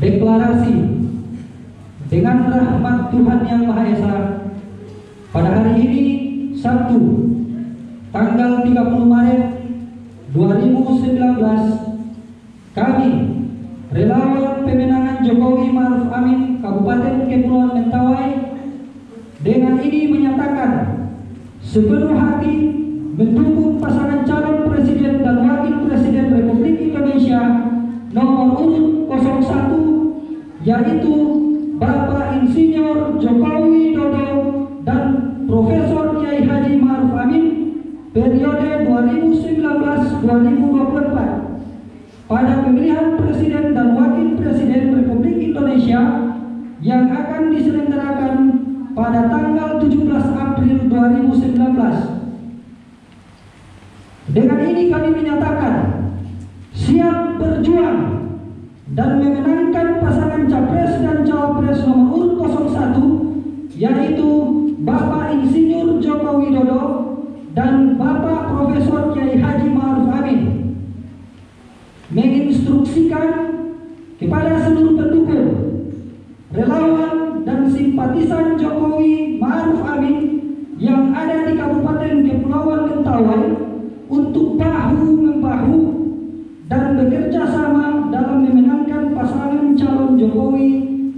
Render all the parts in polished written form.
deklarasi dengan rahmat Tuhan Yang Maha Esa pada hari ini Sabtu tanggal 30 Maret 2019 kami relawan pemenangan Jokowi Ma'ruf Amin Kabupaten Kepulauan Mentawai dengan ini menyatakan sepenuh hati mendukung pasangan calon presiden dan wakil presiden Republik Indonesia nomor urut 01 yaitu Bapak Insinyur Jokowi Widodo dan Profesor Kiai Haji Ma'ruf Amin periode 2019-2024 pada pemilihan presiden dan wakil presiden Republik Indonesia yang akan diselenggarakan pada tanggal 17 April 2019. Dengan ini kami menyatakan siap berjuang dan memenangkan pasangan capres dan cawapres nomor urut 01 yaitu Bapak Insinyur Jokowi Widodo dan Bapak Profesor Kiai Haji Ma'ruf Amin. Menginstruksikan kepada seluruh pendukung, relawan dan simpatisan Jokowi Ma'ruf Amin yang ada di Kabupaten Kepulauan Mentawai untuk bahu-membahu dan bekerja sama dalam memenangkan pasangan calon Jokowi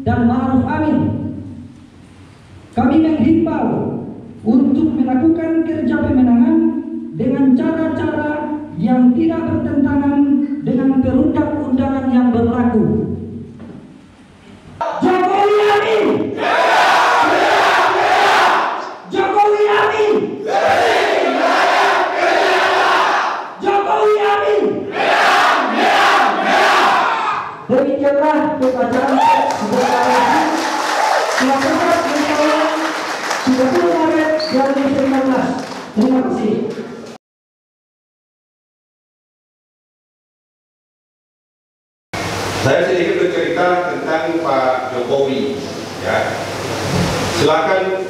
dan Ma'ruf Amin. Kami menghimbau untuk melakukan kerja pemenangan dengan cara-cara yang tidak bertentangan dengan perundang-undangan yang berlaku. Jokowi Amin! Jokowi Amin! Jokowi Amin! Demikianlah upacara deklarasi dilakukan mulai 30 Maret 2019. Terima kasih. Saya sedikit bercerita tentang Pak Jokowi, ya. Silakan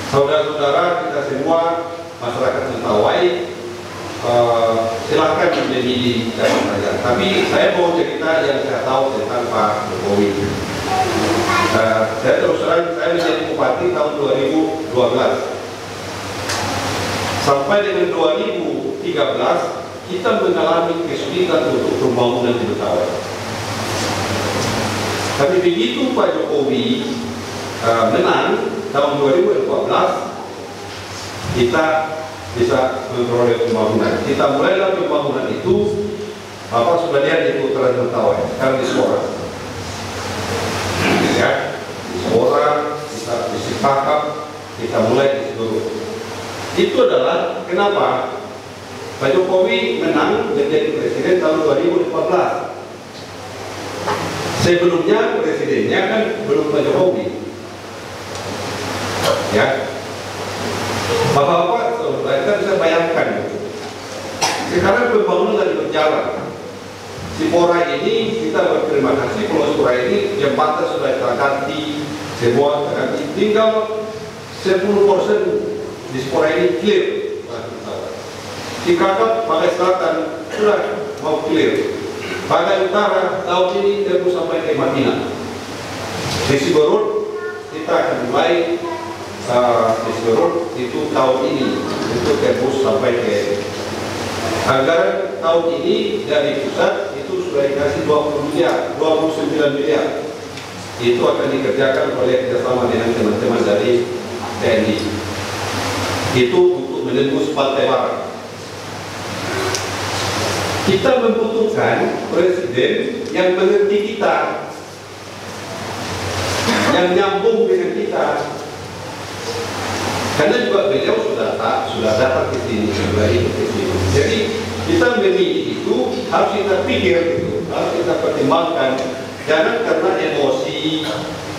saudara-saudara kita semua masyarakat Mentawai, silakan memilih siapa saja. Tapi saya mau cerita yang saya tahu tentang Pak Jokowi. Saya terus terang, saya menjadi bupati tahun 2012. Sampai dengan 2013 kita mengalami kesulitan untuk pembangunan di Mentawai. Tapi begitu Pak Jokowi menang tahun 2014, kita bisa memperoleh pembangunan. Kita mulailah pembangunan itu, Bapak sudah lihat di putaran Mentawai, sekarang di Sora. Ya, di Sora, kita di Sipakap, kita mulai di Sidoro. Itu adalah kenapa Pak Jokowi menang menjadi presiden tahun 2014. Sebelumnya presidennya kan belum Pak Jokowi. Ya, Bapak-bapak, kita bisa bayangkan. Sekarang pembangunan lagi berjalan. Sipora ini kita berterima kasih, Pulau Sipora ini jembatan sudah terganti, semua terganti. Tinggal 10% di Sipora ini clear. Di Kakap, Bagai Selatan sudah mau clear. Bagai Utara tahun ini tembus sampai ke Matina. Di Siberut kita akan mulai di Siberut itu tahun ini itu tembus sampai ke anggaran tahun ini dari pusat itu sudah dikasih 20 miliar, 29 miliar. Itu akan dikerjakan oleh kerjasama dengan teman-teman dari TNI. Itu untuk menembus Pantai Barat. Kita membutuhkan presiden yang mengerti kita, yang nyambung dengan kita. Karena juga beliau sudah datang ke sini, sudah ikut ke sini. Jadi kita memilih itu harus kita pikir, itu harus kita pertimbangkan. Jangan karena emosi,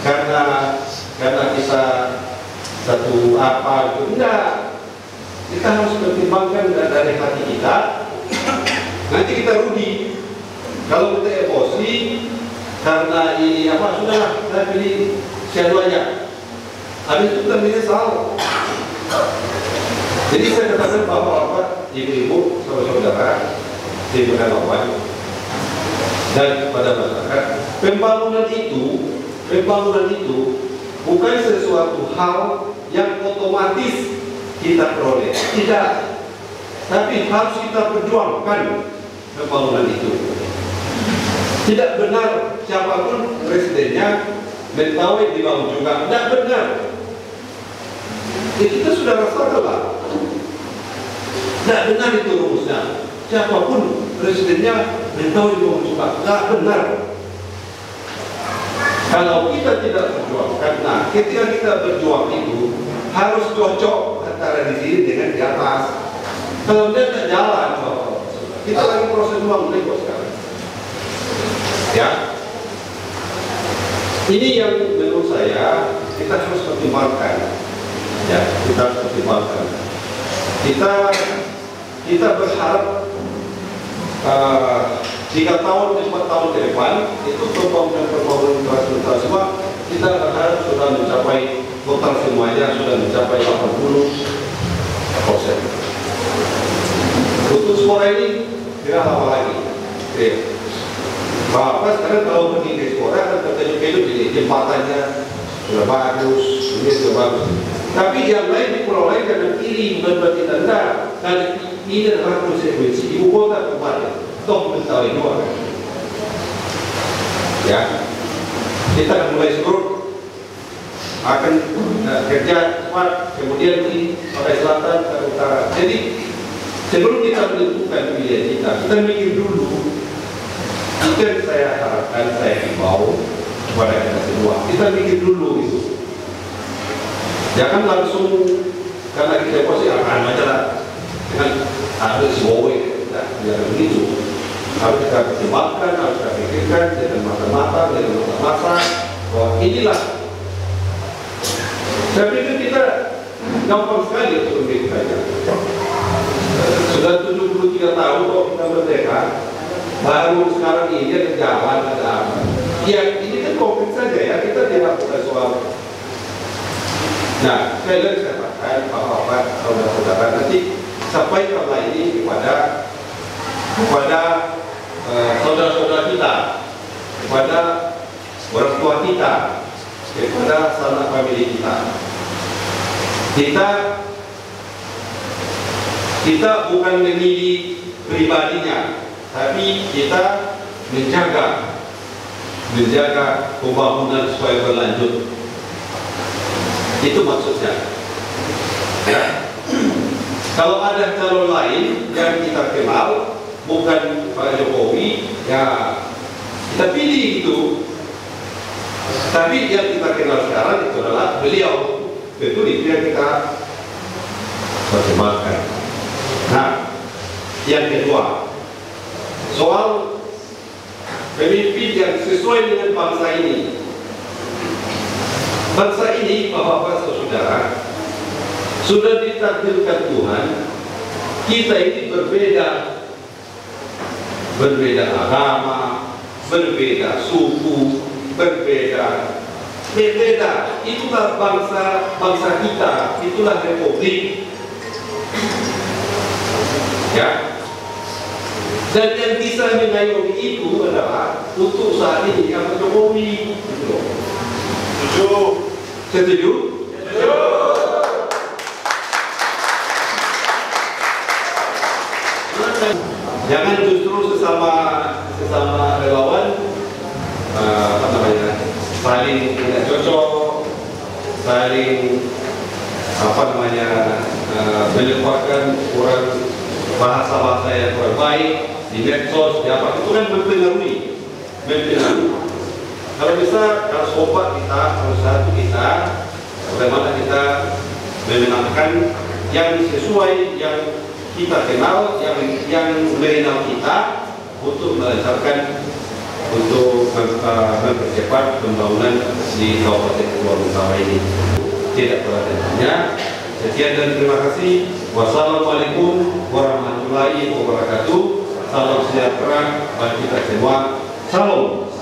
karena kita satu apa itu enggak. Kita harus pertimbangkan dari hati kita. Nanti kita rugi. Kalau kita emosi karena ini apa sudahlah saya pilih siapa aja. Habis itu kita menyesal. Jadi saya katakan bapak-bapak, ibu-ibu, saudara-saudara, ibu dan bapak dan kepada masyarakat, pembangunan itu bukan sesuatu hal yang otomatis kita peroleh, tidak. Tapi harus kita perjuangkan pembangunan itu. Tidak benar siapapun presidennya mentawai di bawah juga, tidak benar. Kita sudah rasakan. Tidak benar itu rumusnya. Siapapun presidennya mentawai di bawah juga, tidak benar. Kalau kita tidak berjuang, karena ketika kita berjuang itu harus cocok antara di sini dengan di atas. Kalau tidak jalan, kita lagi proses uang nego sekarang. Ya, ini yang menurut saya kita harus pertimbangkan. Ya, kita harus pertimbangkan. Kita berharap 3 tahun, 4 tahun ke depan itu pembangunan infrastruktur semua kita berharap sudah mencapai total semuanya sudah mencapai 80%. Untuk Spora ini tidak lama lagi. Bapak sekarang kalau pergi ke Spora kan tertunjuk hidup ini jembatannya sudah bagus, ini sudah bagus. Tapi yang lain di pulau lain kadang kiri berarti tanda dan ini adalah konsekuensi ibu kota kemarin. Toh mentawai doang. Ya, kita akan mulai surut, akan kerja cepat, kemudian di Pantai Selatan ke utara. Jadi sebelum kita menentukan pilihan kita mikir dulu. Itu yang saya harapkan, saya himbau kepada kita semua. Kita mikir dulu itu. Jangan langsung karena kita pasti akan majalah dengan harus wowe, jangan begitu. Harus kita pertimbangkan, harus kita pikirkan dengan mata-mata, dengan masa-masa bahwa inilah. Saya pikir kita gampang sekali untuk memikirkannya. Sudah 73 tahun kok kita merdeka, baru sekarang ini ada jalan, ada apa. Ya ini kan konkret saja ya, kita tidak ada soal. Nah, saya lagi katakan Bapak-bapak, saudara-saudara, nanti sampaikanlah ini kepada saudara-saudara kita, kepada orang tua kita, kepada sanak famili kita. Kita bukan memilih pribadinya, tapi kita menjaga pembangunan supaya berlanjut. Itu maksudnya. Ya. Kalau ada calon lain yang kita kenal, bukan Pak Jokowi, ya kita pilih itu. Tapi yang kita kenal sekarang itu adalah beliau. Betul itu yang kita pertimbangkan. Nah, yang kedua, soal pemimpin yang sesuai dengan bangsa ini. Bangsa ini, Bapak-bapak saudara, sudah ditakdirkan Tuhan, kita ini berbeda agama, berbeda suku, berbeda. Itulah bangsa kita, itulah republik. Ya. Dan yang bisa mengayomi itu adalah untuk saat ini yang Jokowi. Setuju? Jangan justru sesama relawan saling tidak cocok, saling menyebabkan kurang bahasa yang kurang baik di medsos, di apa itu kan mempengaruhi. Kalau bisa harus obat kita, harus satu kita, bagaimana kita memenangkan yang sesuai, yang kita kenal, yang mengenal kita untuk melancarkan, untuk mempercepat pembangunan di Kabupaten Kepulauan Mentawai ini. Tidak perhatiannya. Sekian dan terima kasih. Wassalamualaikum warahmatullahi wabarakatuh. Salam sejahtera bagi kita semua. Salam.